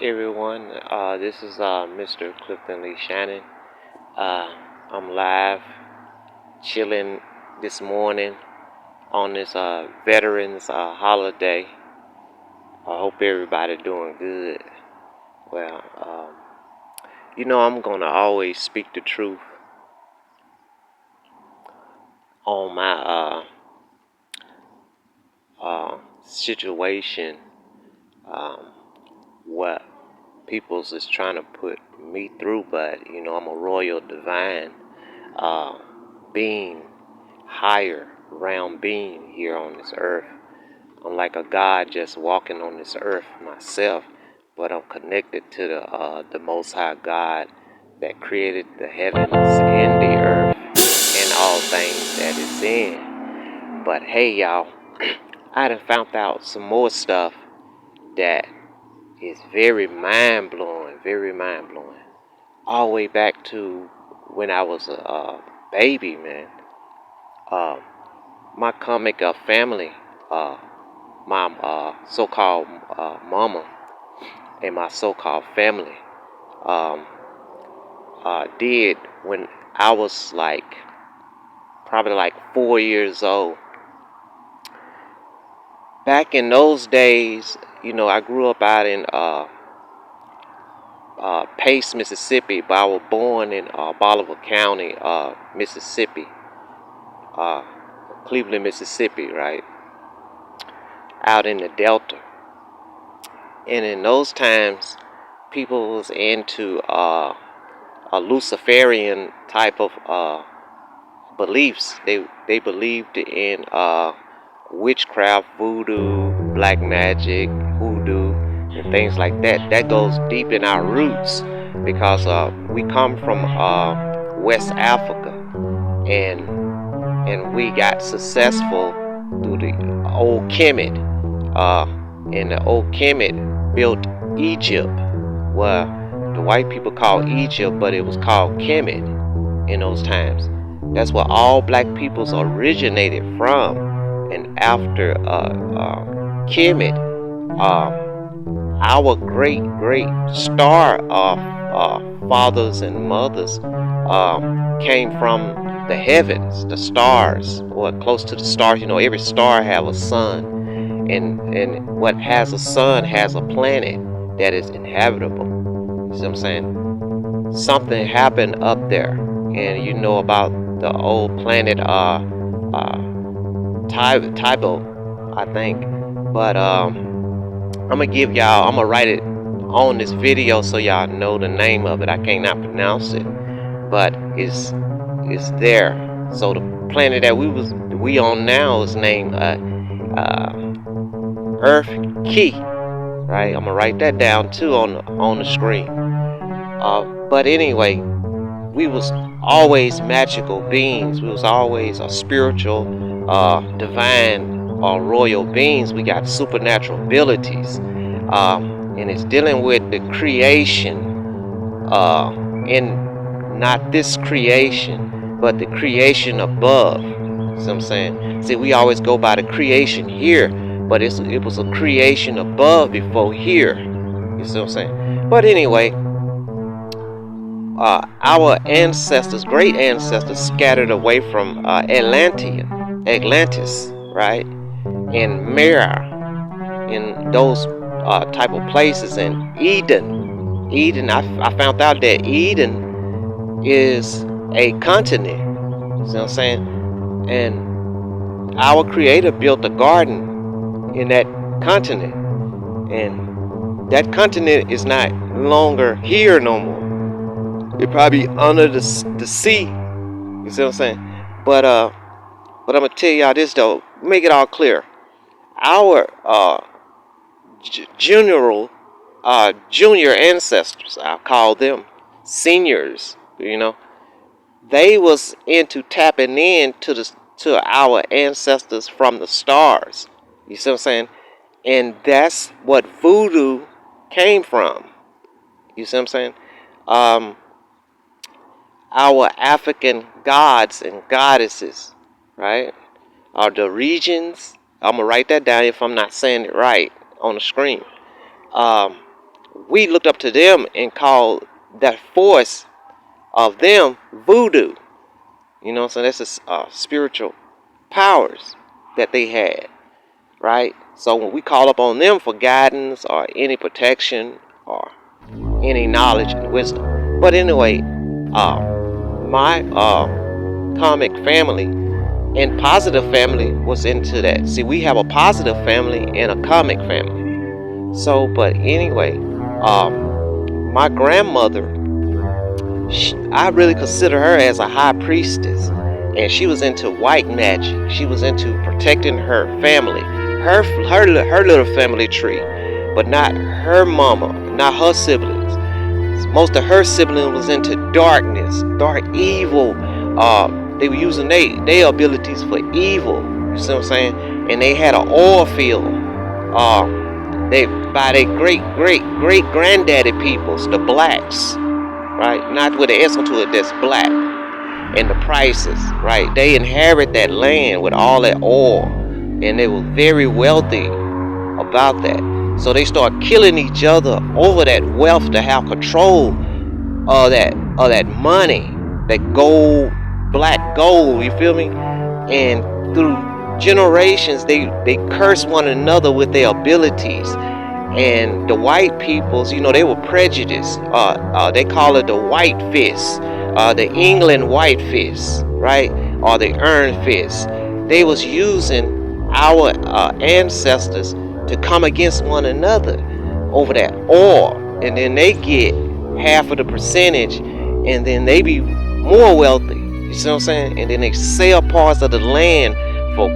Everyone? This is Mr. Clifton Shannon. Uh, I'm live, chilling this morning on this Veterans holiday. I hope everybody doing good. Well, I'm gonna always speak the truth on my situation. Um, what people's is trying to put me through, but I'm a royal divine uh, being, higher realm being here on this earth. I'm like a God just walking on this earth myself, but I'm connected to the Most High God that created the heavens and the earth and all things that is in. But hey, y'all, I done found out some more stuff that is very mind blowing, very mind blowing. All the way back to when I was a baby, man. Uh, my comic family, uh, my so-called mama and my so-called family um, did when I was probably like 4 years old. Back in those days, I grew up out in Pace, Mississippi, but I was born in Bolivar County, Mississippi, uh, Cleveland, Mississippi, right, out in the Delta. And in those times, people was into a Luciferian type of beliefs. They believed in witchcraft, voodoo, black magic, hoodoo, and things like that. That goes deep in our roots because we come from West Africa, and we got successful through the old Kemet. And the old Kemet built Egypt, well, the white people called Egypt, but it was called Kemet in those times. That's where all black peoples originated from. And after Kemet, our great star of fathers and mothers came from the heavens, the stars, or close to the stars. Every star have a sun, and what has a sun has a planet that is inhabitable. You see what I'm saying? Something happened up there, and you know about the old planet Tybo, I think. But I'm gonna write it on this video so y'all know the name of it. I cannot pronounce it, but it's there. So the planet that we on now is named Earth Key, right? I'm gonna write that down too on the screen. But anyway, we was always magical beings. We was always a spiritual, divine, royal beings. We got supernatural abilities, and it's dealing with the creation, and not this creation, but the creation above. See what I'm saying? See, we always go by the creation here, but it was a creation above before here. You see what I'm saying? But anyway, our ancestors, great ancestors, scattered away from Atlantis, right, and Mera, in those type of places, and Eden. I found out that Eden is a continent. You see what I'm saying? And our Creator built a garden in that continent, and that continent is not longer here no more. It probably under the sea. You see what I'm saying? But I'm gonna tell y'all this though. Make it all clear. Our junior junior ancestors, I call them seniors. They was into tapping in to our ancestors from the stars. You see what I'm saying? And that's what voodoo came from. You see what I'm saying? Our African gods and goddesses, right, are the regions. I'm gonna write that down if I'm not saying it right on the screen. Um, we looked up to them and called that force of them voodoo. You know, so that's the spiritual powers that they had, right? So when we call up on them for guidance or any protection or any knowledge and wisdom. But anyway, my comic family and positive family was into that. See, we have a positive family and a comic family. So, but anyway, my grandmother, I really consider her as a high priestess, and she was into white magic. She was into protecting her family, her little family tree, but not her mama, not her siblings. Most of her siblings was into darkness, dark evil. They were using their abilities for evil. You see what I'm saying? And they had an oil field. They by their great granddaddy peoples, the blacks, right? Not with an S onto it, that's black. And the prices, right? They inherit that land with all that oil, and they were very wealthy about that. So they start killing each other over that wealth to have control of that money, that gold, black gold. You feel me? And through generations, they curse one another with their abilities. And the white peoples, you know, they were prejudiced. They call it the white fist, the England white fist, right? Or the iron fist. They was using our ancestors to come against one another over that oil, and then they get half of the percentage, and then they be more wealthy. You see what I'm saying? And then they sell parts of the land for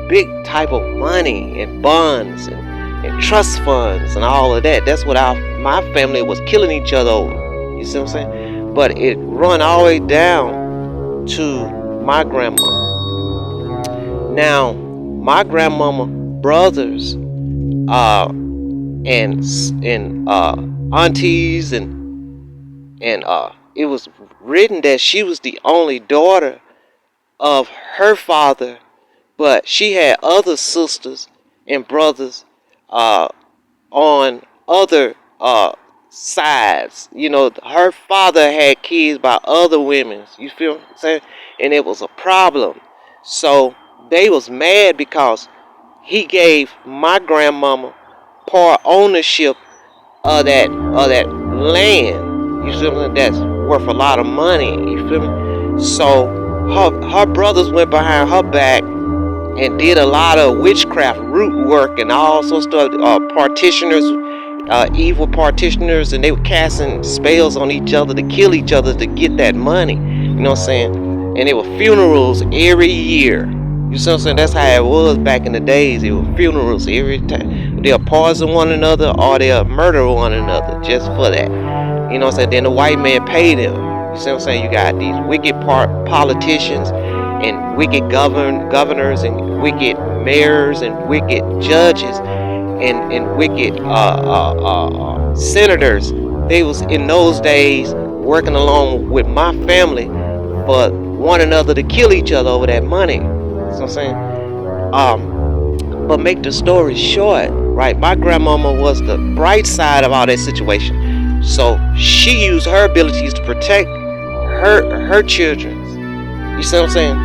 big type of money and bonds and trust funds and all of that. That's what my family was killing each other over. You see what I'm saying? But it run all the way down to my grandma. Now, my grandmama brothers and aunties and it was written that she was the only daughter of her father, but she had other sisters and brothers on other sides. You know, her father had kids by other women. You feel what I'm saying? And it was a problem. So they was mad because he gave my grandmama part ownership of that land. You feel me? That's worth a lot of money. You feel me? So her brothers went behind her back and did a lot of witchcraft, root work, and all sorts of stuff. Partitioners, evil partitioners, and they were casting spells on each other to kill each other to get that money. You know what I'm saying? And there were funerals every year. You see what I'm saying? That's how it was back in the days. It were funerals every time. They'll poison one another or they'll murder one another just for that. You know what I'm saying? Then the white man paid them. You see what I'm saying? You got these wicked politicians and wicked governors and wicked mayors and wicked judges and wicked senators. They was in those days working along with my family for one another to kill each other over that money. So I'm saying, but make the story short, right? My grandmama was the bright side of all that situation. So she used her abilities to protect her children. You see what I'm saying?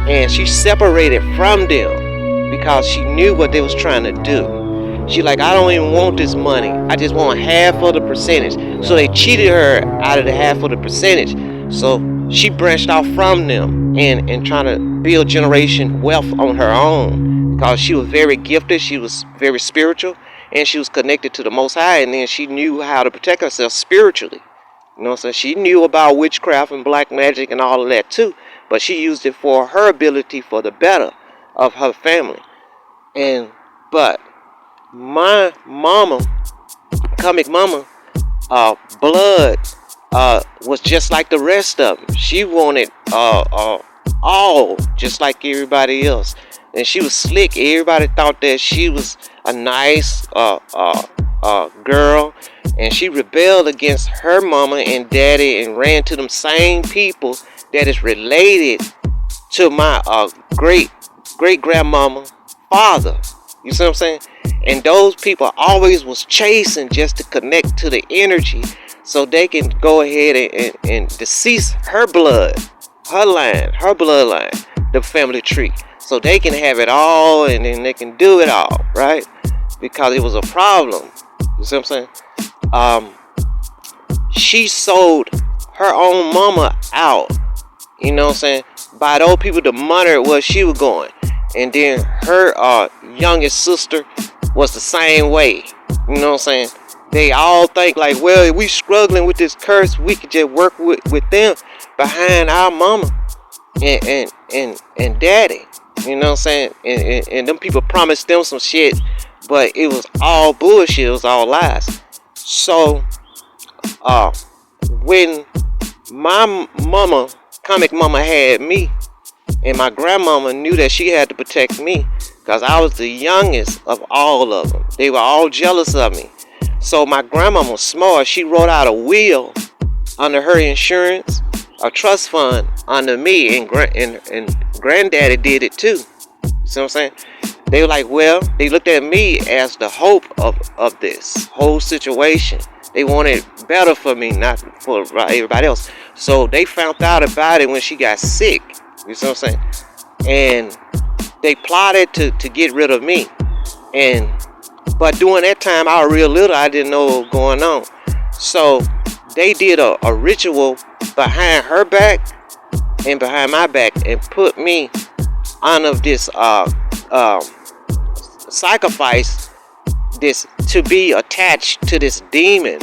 And she separated from them because she knew what they was trying to do. She like, I don't even want this money. I just want half of the percentage. So they cheated her out of the half of the percentage. So she branched off from them and trying to build generation wealth on her own because she was very gifted. She was very spiritual and she was connected to the Most High, and then she knew how to protect herself spiritually. You know what I'm saying? She knew about witchcraft and black magic and all of that too, but she used it for her ability for the better of her family. But my mama, comic mama, blood was just like the rest of them. She wanted all just like everybody else, and she was slick. Everybody thought that she was a nice girl, and she rebelled against her mama and daddy and ran to them same people that is related to my great grandmama father. You see what I'm saying? And those people always was chasing just to connect to the energy so they can go ahead and decease her blood, her line, her bloodline, the family tree. So they can have it all and then they can do it all, right? Because it was a problem. You see what I'm saying? She sold her own mama out, you know what I'm saying, by those people to monitor where she was going. And then her youngest sister was the same way, you know what I'm saying. They all think like, well, if we struggling with this curse, we could just work with them behind our mama and daddy, you know what I'm saying. And them people promised them some shit, but it was all bullshit, it was all lies. So when my mama, comic mama, had me, and my grandmama knew that she had to protect me because I was the youngest of all of them. They were all jealous of me. So my grandmama was smart. She wrote out a will under her insurance, a trust fund under me, and granddaddy did it too. See what I'm saying? They were like, well, they looked at me as the hope of this whole situation. They wanted better for me, not for everybody else. So they found out about it when she got sick. You see what I'm saying? And they plotted to get rid of me. But during that time, I was real little. I didn't know what was going on. So they did a ritual behind her back and behind my back and put me under this sacrifice, this to be attached to this demon,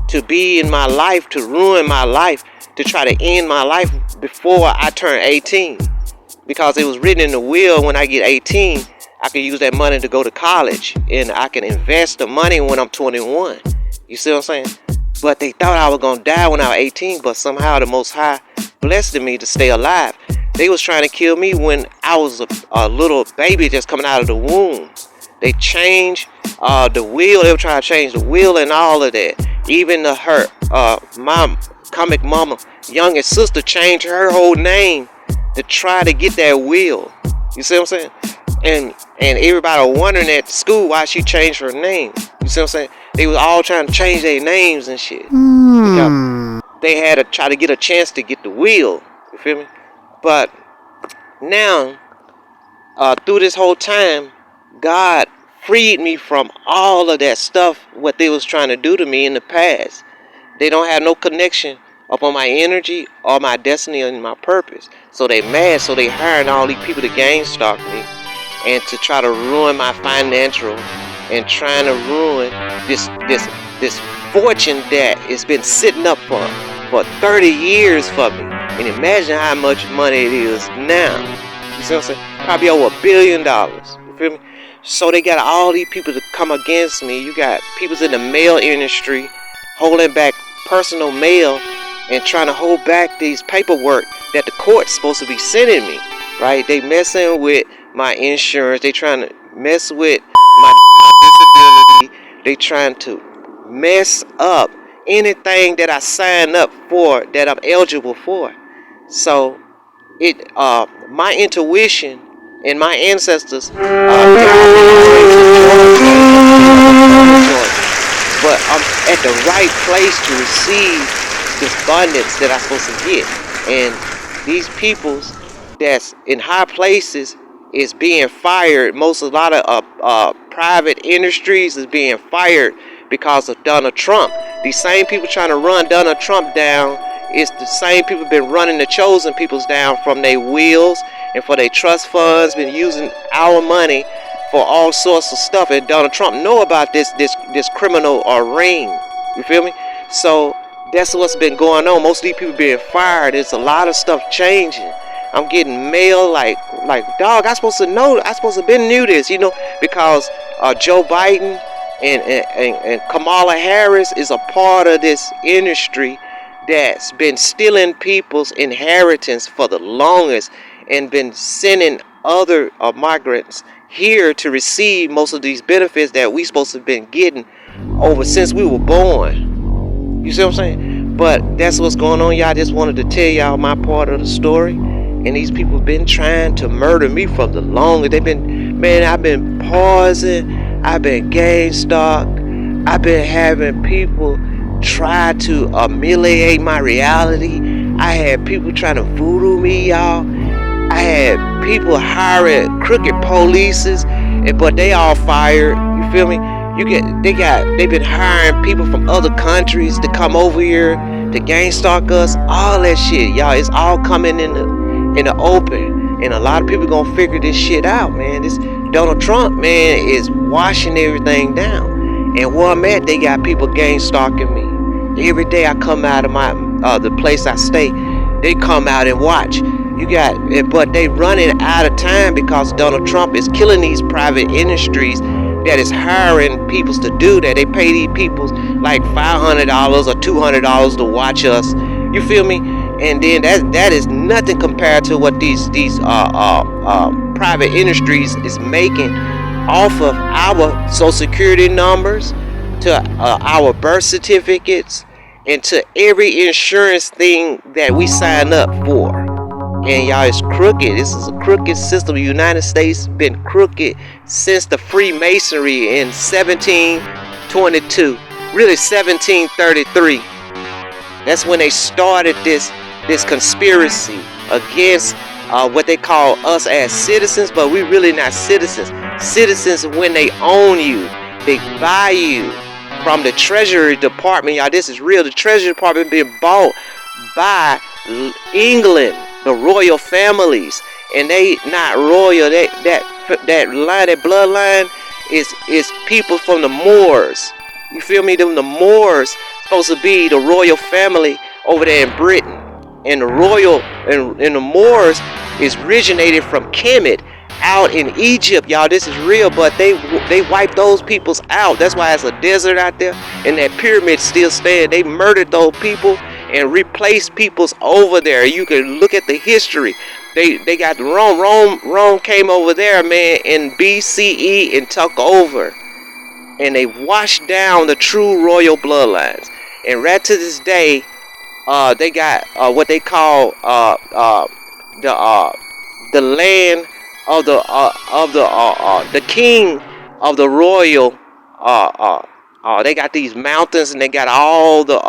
to be in my life, to ruin my life, to try to end my life before I turn 18. Because it was written in the will, when I get 18, I can use that money to go to college, and I can invest the money when I'm 21. You see what I'm saying? But they thought I was going to die when I was 18, but somehow the Most High blessed me to stay alive. They was trying to kill me when I was a little baby just coming out of the womb. They changed the will. They were trying to change the will and all of that. Even my comic mama, youngest sister, changed her whole name to try to get that will. You see what I'm saying? And everybody was wondering at school why she changed her name. You see what I'm saying? They was all trying to change their names and shit. Because they had to try to get a chance to get the will. You feel me? But now, through this whole time, God freed me from all of that stuff, what they was trying to do to me in the past. They don't have no connection upon my energy or my destiny and my purpose. So they mad, so they hiring all these people to gang stalk me and to try to ruin my financial and trying to ruin this fortune that has been sitting up for 30 years for me. And imagine how much money it is now. You see what I'm saying? Probably over $1 billion. You feel me? So they got all these people to come against me. You got people in the mail industry holding back personal mail and trying to hold back these paperwork that the court's supposed to be sending me. Right? They messing with my insurance. They trying to mess with my disability. They trying to mess up anything that I sign up for that I'm eligible for. So my intuition and my ancestors but I'm at the right place to receive this abundance that I'm supposed to get. And these peoples that's in high places is being fired. A lot of private industries is being fired because of Donald Trump. These same people trying to run Donald Trump down, it's the same people been running the chosen peoples down from their wills and for their trust funds, been using our money for all sorts of stuff. And Donald Trump know about this criminal ring. You feel me? So that's what's been going on. Most of these people being fired. There's a lot of stuff changing. I'm getting mail like dog, I supposed to know. I supposed to been knew this, you know, because Joe Biden and Kamala Harris is a part of this industry that's been stealing people's inheritance for the longest and been sending other migrants here to receive most of these benefits that we supposed to have been getting over since we were born. You see what I'm saying? But that's what's going on, y'all. I just wanted to tell y'all my part of the story. And these people have been trying to murder me for the longest. They've been, man, I've been pausing I've been gang stalked. I've been having people try to ameliorate my reality. I had people trying to voodoo me, y'all. I had people hiring crooked polices, but they all fired. You feel me? They've been hiring people from other countries to come over here to gang stalk us. All that shit, y'all. It's all coming in the open, and a lot of people gonna figure this shit out, man. This Donald Trump, man, is washing everything down. And where I'm at, they got people gang stalking me. Every day I come out of my the place I stay, they come out and watch. But they running out of time because Donald Trump is killing these private industries that is hiring people to do that. They pay these people like $500 or $200 to watch us. You feel me? And then that is nothing compared to what these private industries is making off of our social security numbers, to our birth certificates, and to every insurance thing that we sign up for. And y'all, it's crooked. This is a crooked system. The United States been crooked since the Freemasonry in 1722, really 1733. That's when they started this conspiracy against what they call us as citizens, but we really not citizens. Citizens when they own you, they buy you from the Treasury Department. Y'all, this is real. The Treasury Department been bought by England, the royal families, and they not royal. That bloodline is people from the Moors. You feel me? The Moors supposed to be the royal family over there in Britain, and the Moors is originated from Kemet out in Egypt. Y'all, this is real. But they wiped those peoples out. That's why it's a desert out there, and that pyramid still stand. They murdered those people and replaced peoples over there. You can look at the history. They got Rome came over there, man, in BCE and took over, and they washed down the true royal bloodlines. And right to this day, they got what they call the land of the king of the royal. They got these mountains, and they got all the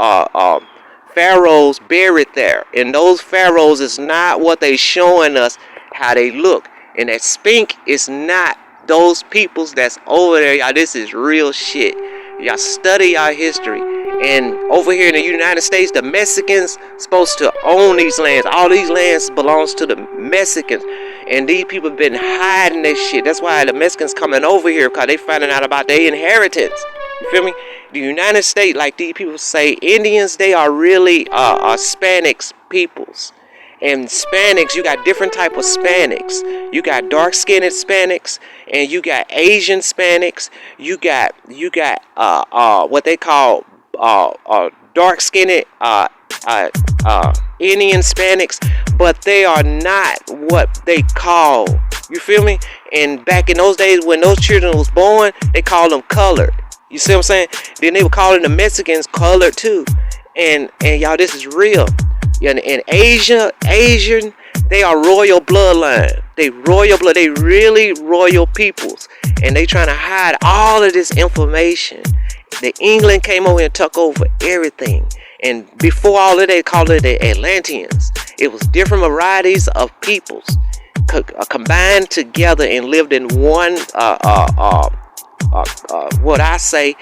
pharaohs buried there, and those pharaohs is not what they showing us how they look, and that Spink is not those peoples that's over there. Y'all, this is real shit. Y'all study y'all history. And over here in the United States, the Mexicans supposed to own these lands. All these lands belongs to the Mexicans, and these people been hiding this shit. That's why the Mexicans coming over here, because they finding out about their inheritance. You feel me? The United States, like these people say, Indians, they are really Hispanics peoples. And Hispanics, you got different type of Hispanics. You got dark-skinned Hispanics, and you got Asian Hispanics. You got what they call dark-skinned Indian Hispanics, but they are not what they call. You feel me? And back in those days when those children was born, they called them colored. You see what I'm saying? Then they were calling the Mexicans colored too. And y'all, this is real. In Asian, they are royal bloodline. They royal blood. They really royal peoples. And they trying to hide all of this information. The England came over and took over everything. And before all of that, they called it the Atlanteans. It was different varieties of peoples combined together and lived in one what I say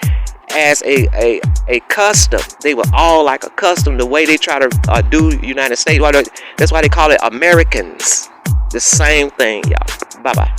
as a custom. They were all like a custom, the way they try to do United States. That's why they call it Americans. The same thing, y'all. Bye-bye.